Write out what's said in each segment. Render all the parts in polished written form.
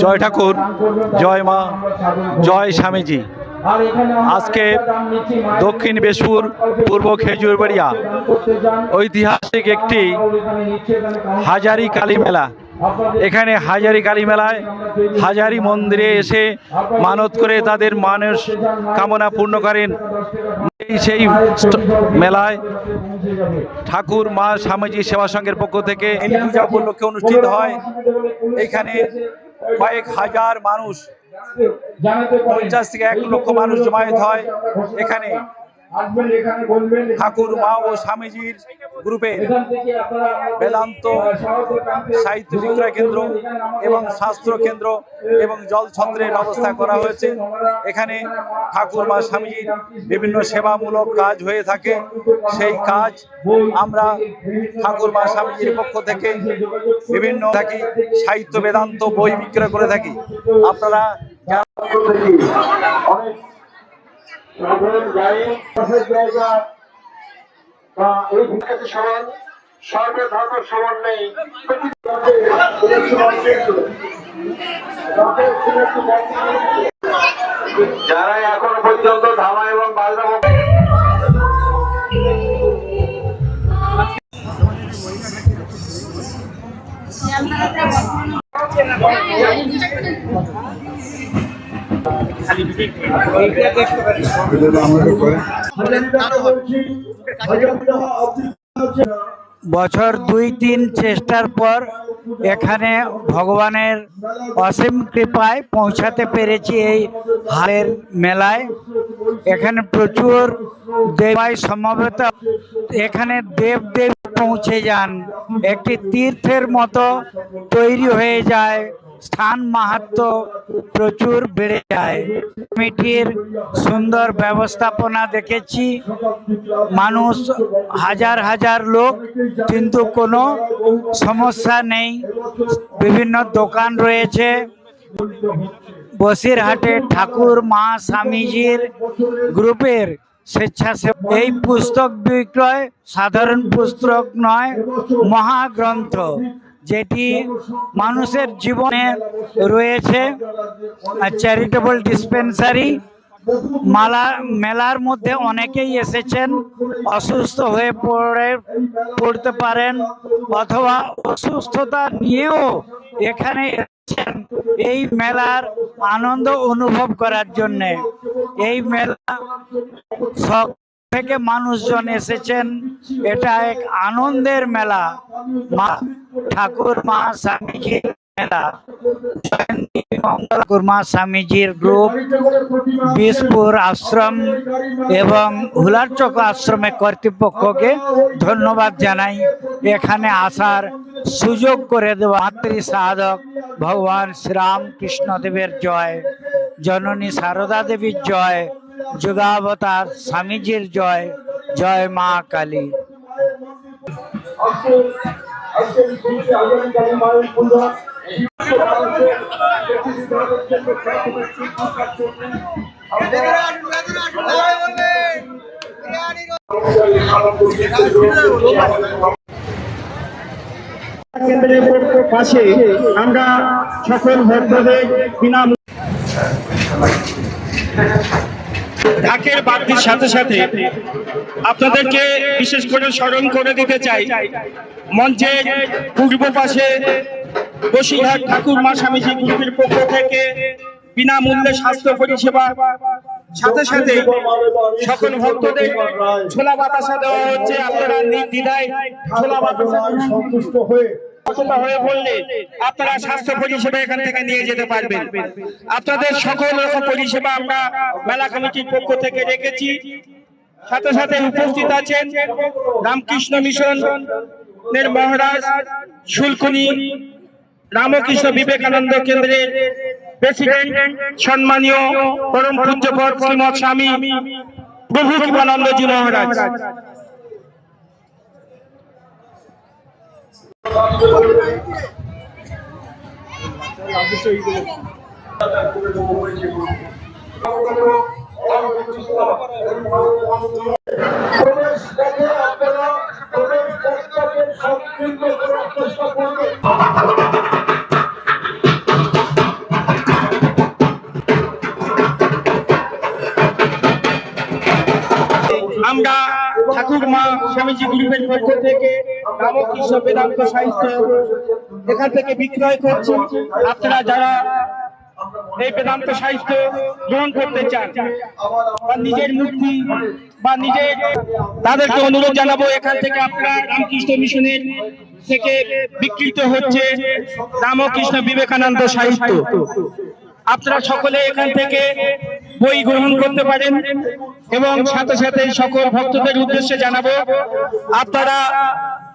জয় ঠাকুর, জয় মা, জয় স্বামীজি। আজকে দক্ষিণ বেশপুর পূর্ব খেজুরবাড়িয়া ঐতিহাসিক একটি হাজারি কালী মেলা। এখানে হাজারি কালী মেলায় হাজারি মন্দিরে এসে মানত করে তাদের মানস কামনা পূর্ণ করেন। সেই মেলায় ঠাকুর মা স্বামীজি সেবা সংঘের পক্ষ থেকে পূজা উপলক্ষে অনুষ্ঠিত হয়। এখানে কয়েক হাজার মানুষ, 50 থেকে 1 লক্ষ মানুষ জমায়েত হয়। এখানে ঠাকুর মা ও স্বামীজির গ্রুপে বেদান্ত সাহিত্য বিক্রয় কেন্দ্র এবং শাস্ত্র কেন্দ্র এবং জলছত্রের ব্যবস্থা করা হয়েছে। এখানে ঠাকুর মা স্বামীজির বিভিন্ন সেবামূলক কাজ হয়ে থাকে। সেই কাজ আমরা ঠাকুর মা স্বামীজির পক্ষ থেকে বিভিন্ন থাকি সাহিত্য বেদান্ত বই বিক্রয় করে থাকি। আপনারা সর্বধর্ম সমন্বয়ে যারা এখনো পর্যন্ত ধামা এবং বাজনা বছর 2-3 চেষ্টার পর এখানে ভগবানের অসীম কৃপায় পৌঁছাতে পেরেছি এই হালের মেলায়। এখানে প্রচুর দেবাই সমবেত, এখানে দেব পৌঁছে যান, একটি তীর্থের মতো তৈরি হয়ে যায়। স্থান মাহাত্ম্য প্রচুর বেড়ে যায়। কমিটির সুন্দর ব্যবস্থাপনা দেখেছি, মানুষ হাজার হাজার লোক, কিন্তু কোনো সমস্যা নেই। বিভিন্ন দোকান রয়েছে। বসিরহাটে ঠাকুর মা স্বামীজির গ্রুপের স্বেচ্ছাসেবক। এই পুস্তক বিক্রয় সাধারণ পুস্তক নয়, মহাগ্রন্থ, যেটি মানুষের জীবনে রয়েছে। Charitable dispensary. মেলার মধ্যে অনেকেই এসেছেন, অসুস্থ হয়ে পড়তে পারেন অথবা অসুস্থতা নিয়েও এখানে এসেছেন এই মেলার আনন্দ অনুভব করার জন্যে। এই মেলা সব থেকে মানুষজন এসেছেন। এটা এক আনন্দের মেলা। ঠাকুর মা স্বামীজির মেলা। ঠাকুর মা স্বামীজির গ্রুপ, বিষপুর আশ্রম এবং হুলারচক আশ্রমের কর্তৃপক্ষকে ধন্যবাদ জানাই। এখানে আসার সুযোগ করে দেওয়া মাতৃ সাধক ভগবান শ্রীরাম কৃষ্ণদেবের জয়, জননী সারদা দেবীর জয়, যুগাবতার স্বামীজির জয়। জয় মা কালী। কেন্দ্রের পাশে আমরা সকল ভক্তদের ঢাকের বাদ্যের সাথে সাথে আপনাদেরকে বিশেষ করে স্মরণ করে দিতে চাই, মঞ্চের পূর্ব পাশে বসিরহাট ঠাকুর মা স্বামীজি গ্রুপের পক্ষ থেকে বিনামূল্যে স্বাস্থ্য পরিষেবা, সাথে সাথে সকল ভক্তদের ছোলা বাতাসা দেওয়া হচ্ছে। আপনারা নির্দ্বিধায় ছোলা বাতাসা সন্তুষ্ট হয়ে পড়লে আপনারা স্বাস্থ্য পরিষেবা এখান থেকে নিয়ে যেতে পারবেন। আপনাদের সকল রকম পরিষেবা আমরা মেলা কমিটির পক্ষ থেকে রেখেছি। সাথে সাথে উপস্থিত আছেন রামকৃষ্ণ মিশনের মহারাজ, শুল্কুনি রামকৃষ্ণ বিবেকানন্দ কেন্দ্রের প্রেসিডেন্ট, সম্মানীয় পরম পূজ্যপদ শ্রীমৎ স্বামী প্রভু কৃপানন্দজি মহারাজ। স্বামীজি গ্রুপের পক্ষ থেকে রামকৃষ্ণ বেদান্ত সাহিত্য এখান থেকে বিক্রয় করছি। আপনারা যারা এই বেদান্ত সাহিত্য গ্রহণ করতে চান বা নিজের মুক্তি বা নিজের, তাদেরকে অনুরোধ জানাবো এখান থেকে আপনারা রামকৃষ্ণ মিশনের থেকে বিকৃত হচ্ছে রামকৃষ্ণ বিবেকানন্দ সাহিত্য। আপনারা সকলে এখান থেকে বই গ্রহণ করতে পারেন এবং সাথে সাথে সকল ভক্তদের উদ্দেশ্যে জানাবো আপনারা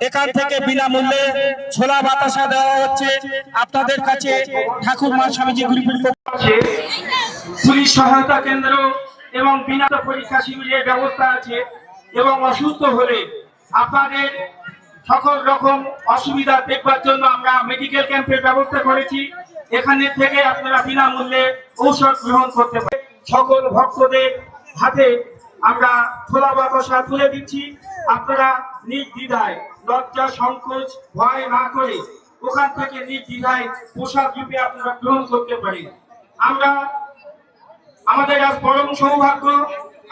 এখান থেকে বিনামূল্যে ছোলা বাতাসা দেওয়া হচ্ছে আপনাদের কাছে। ঠাকুর মা স্বামীজি গ্রুপের পক্ষ থেকে পুলিশ সহায়তা কেন্দ্র এবং বিনা পরীক্ষা শিবিরের ব্যবস্থা আছে এবং অসুস্থ হলে আপনাদের সকল রকম অসুবিধা দেখবার জন্য আমরা মেডিকেল ক্যাম্পের ব্যবস্থা করেছি। এখানে থেকে আপনারা বিনামূল্যে ঔষধ গ্রহণ করতে পারেন। সকল ভক্তদের হাতে আমরা ছোলা বাতাসা তুলে দিচ্ছি। আপনারা নির্দ্বিধায়, লজ্জা সংকোচ ভয় না করে ওখান থেকে নির্দ্বিধায় প্রসাদ রূপে আপনারা গ্রহণ করতে পারেন। আমরা আমাদের আজ পরম সৌভাগ্য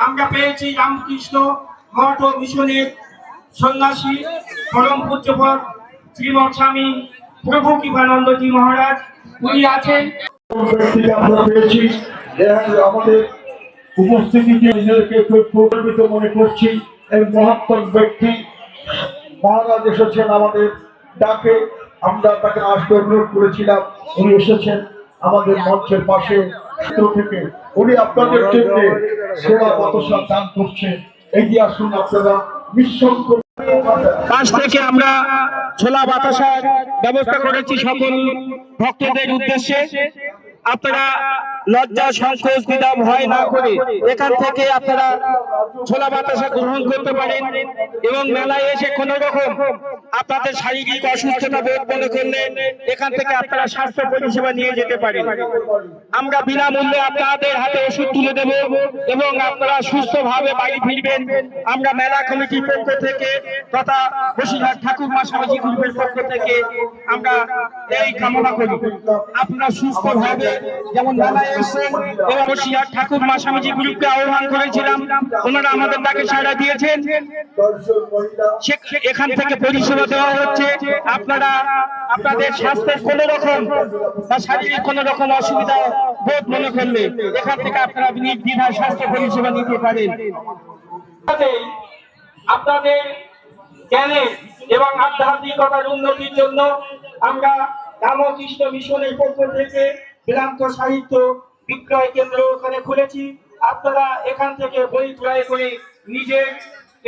আমরা পেয়েছি রামকৃষ্ণ মঠ ও মিশনের সন্ন্যাসী পরম পূজ্যপদ শ্রীমৎ স্বামী প্রভু কৃপানন্দজি মহারাজ, উনি আছেন। আমরা পেয়েছি আমাদের উপস্থিতিতে নিজেদেরকে খুব গর্বিত মনে করছি। এই মহাত্মক ব্যক্তি মহারাজ এসেছেন আমাদের ডাকে, আমরা তাকে আসতে অনুরোধ করেছিলাম, উনি এসেছেন আমাদের মঞ্চের পাশে থেকে। উনি আপনাদের জন্য সেবা বাতাসা দান করছেন। এগিয়ে আসুন আপনারা নিঃসংকোচে। পাশ থেকে আমরা ছোলা বাতাসার ব্যবস্থা করেছি সকল ভক্তদের উদ্দেশ্যে। আপনারা লজ্জা সংকোচ দ্বিধা ভয় না করে এখান থেকে আপনারা ছোলা বাতাসা গ্রহণ করতে পারেন এবং মেলায় এসে কোন রকম আপনাদের শারীরিক অসুস্থতা বোধ মনে করলে এখান থেকে আপনারা স্বাস্থ্য পরিষেবা নিয়ে যেতে পারেন। আমরা বিনামূল্যে আপনাদের হাতে ওষুধ তুলে দেব এবং আপনারা সুস্থভাবে বাড়ি ফিরবেন। আমরা মেলা কমিটির পক্ষ থেকে তথা বসিরহাট ঠাকুর মা স্বামীজি গ্রুপের পক্ষ থেকে আমরা এই কামনা করি আপনারা সুস্থভাবে যেমন মেলায় এসেছেন। এবং বসিরহাট ঠাকুর মা স্বামীজি গ্রুপকে আহ্বান করেছিলাম, ওনারা আমাদের ডাকে সাড়া দিয়েছেন। এখান থেকে পরিষেবা দেওয়া হচ্ছে। আপনারা আপনাদের স্বাস্থ্যের কোন রকম বা শারীরিক কোন রকম অসুবিধা বোধ মনে করলে এখান থেকে আপনারা নির্দ্বিধায় স্বাস্থ্য পরিষেবা নিতে পারেন। আপনাদের জ্ঞানের এবং আধ্যাত্মিকতার উন্নতির জন্য আমরা রামকৃষ্ণ মিশনের পক্ষ থেকে বেদান্ত সাহিত্য বিক্রয় কেন্দ্র ওখানে খুলেছি। আপনারা এখান থেকে বই ক্রয় করে নিজের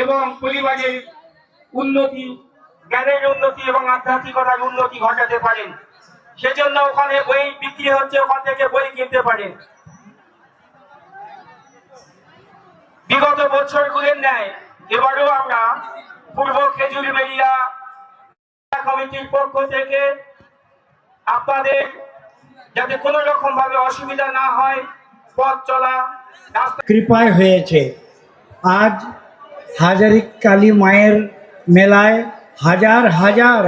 এবং পরিবারের উন্নতি, জ্ঞানের উন্নতি এবং আধ্যাত্মিকতার উন্নতি ঘটাতে পারেন। সেজন্য ওখানে বই বিক্রি হচ্ছে, ওখান থেকে বই কিনতে পারেন। বিগত বছরগুলোর ন্যায় এবারও আমরা পূর্ব খেজুরবেড়িয়া কমিটির পক্ষ থেকে আপনাদের যাতে কোনো রকম ভাবে অসুবিধা না হয়, পথ চলা কৃপায় হয়েছে। আজ হাজারি কালী মায়ের মেলায় হাজার হাজার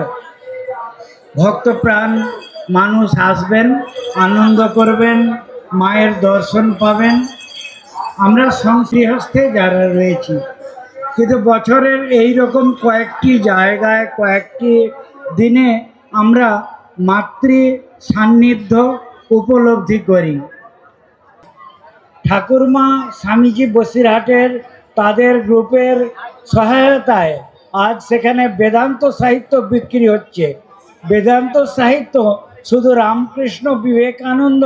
ভক্তপ্রাণ মানুষ আসবেন, আনন্দ করবেন, মায়ের দর্শন পাবেন। আমরা সংগৃহস্থে যারা রয়েছি, কিন্তু বছরের এই রকম কয়েকটি জায়গায় কয়েকটি দিনে আমরা মাতৃ সান্নিধ্য উপলব্ধি করি। ঠাকুরমা স্বামীজি বসিরহাটের তাদের গ্রুপের সহায়তায় আজ সেখানে বেদান্ত সাহিত্য বিক্রি হচ্ছে। বেদান্ত সাহিত্য শুধু রামকৃষ্ণ বিবেকানন্দ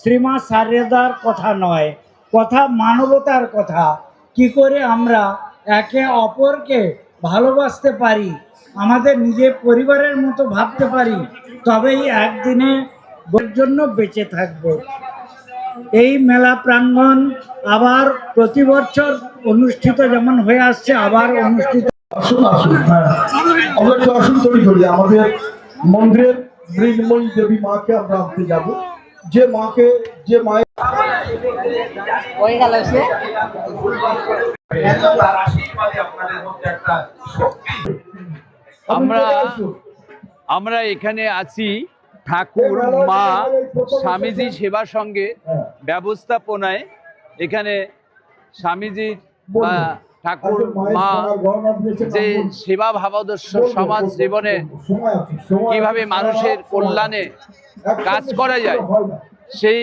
শ্রীমা সারদার কথা নয়, কথা মানবতার কথা। কি করে আমরা একে অপরকে ভালোবাসতে পারি, আমাদের নিজের পরিবারের মতো ভাবতে পারি, তবেই একদিনে জন্য বেঁচে থাকব। এই মেলা প্রাঙ্গণ আবার প্রতি বছর অনুষ্ঠিত যেমন হয়ে আসছে, আবার অনুষ্ঠিত। আসুন আসুন, আমরা একটু আসুন তৈরি করি। আমাদের মন্দিরের মৃন্ময়ী দেবী মাকে আমরা আনতে যাব, যে মাকে, যে মায়ের আমরা এখানে আছি ঠাকুর মা স্বামীজি সেবা সঙ্গে ব্যবস্থাপনায়। এখানে স্বামীজির ঠাকুর মা যে সেবা ভাবাদর্শ সমাজ জীবনে কিভাবে মানুষের কল্যাণে কাজ করা যায় সেই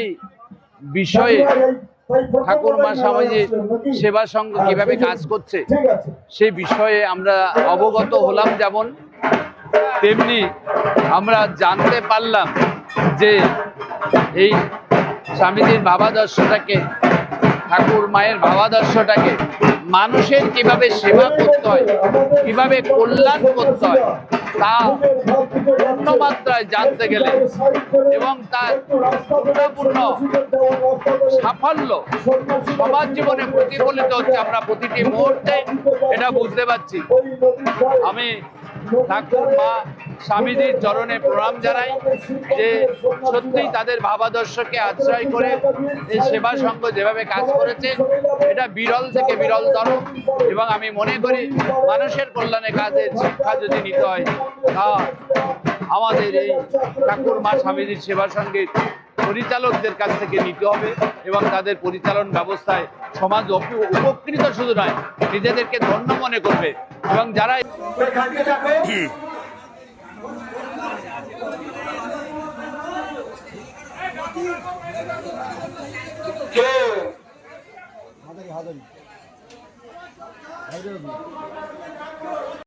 বিষয়ে ঠাকুর মা স্বামীজির সেবা সংঘ কিভাবে কাজ করছে সেই বিষয়ে আমরা অবগত হলাম, যেমন তেমনি আমরা জানতে পারলাম যে এই স্বামীজির ভাবাদর্শটাকে, ঠাকুর মায়ের ভাবাদর্শটাকে মানুষের কিভাবে সেবা করতে হয়, কিভাবে কল্যাণ করতে হয় তা পূর্ণ মাত্রায় জানতে গেলে এবং তার পূর্ণ সাফল্য সমাজ জীবনে প্রতিফলিত হচ্ছে আমরা প্রতিটি মুহূর্তে এটা বুঝতে পারছি। আমি ঠাকুর মা স্বামীজির চরণে প্রণাম জানাই যে সত্যিই তাদের ভাবাদর্শকে আশ্রয় করে এই সেবা সংঘ যেভাবে কাজ করেছে এটা বিরল থেকে বিরলতর, এবং আমি মনে করি মানুষের কল্যাণে কাজের শিক্ষা যদি নিতে হয় তা আমাদের এই ঠাকুর মা স্বামীজির সেবা সংঘের পরিচালকদের কাছ থেকে নিতে হবে এবং তাদের পরিচালন ব্যবস্থায় সমাজ উপকৃত শুধু নয়, নিজেদেরকে ধন্য মনে করবে এবং যারা কে